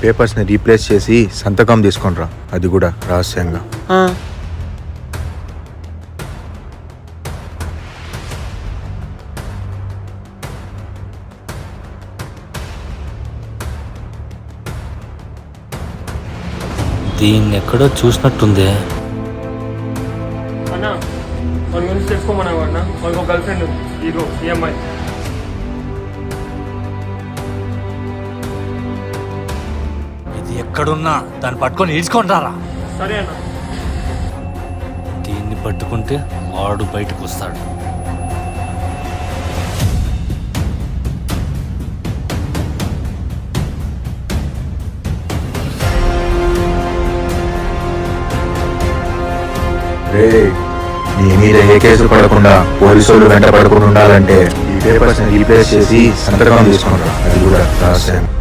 పేపర్స్ని replace చేసి సంతకం తీసుకొనిరా, అది కూడా రహస్యంగా. దీన్ని ఎక్కడో చూసినట్టుంది. అన్నా వాళ్ళ గురించి తెలుసుకోమన్నావు అన్న. వాళ్ళకి ఒక గర్ల్ ఫ్రెండ్, ఇగో ఈ అమ్మాయి. ఇది ఎక్కడున్నా దాన్ని పట్టుకొని ఈడ్చుకొని రారా. సరే అన్న. దీన్ని పట్టుకుంటే వాడు బయటకు వస్తాడు. రే, నీ మీద ఏ కేసు పడకుండా పోలీసులు వెంట పడకుండా ఉండాలంటే ఈ పేపర్స్ని రీప్లేస్ చేసి సంతకం తీసుకొనిరా, అది కూడా రహస్యంగా.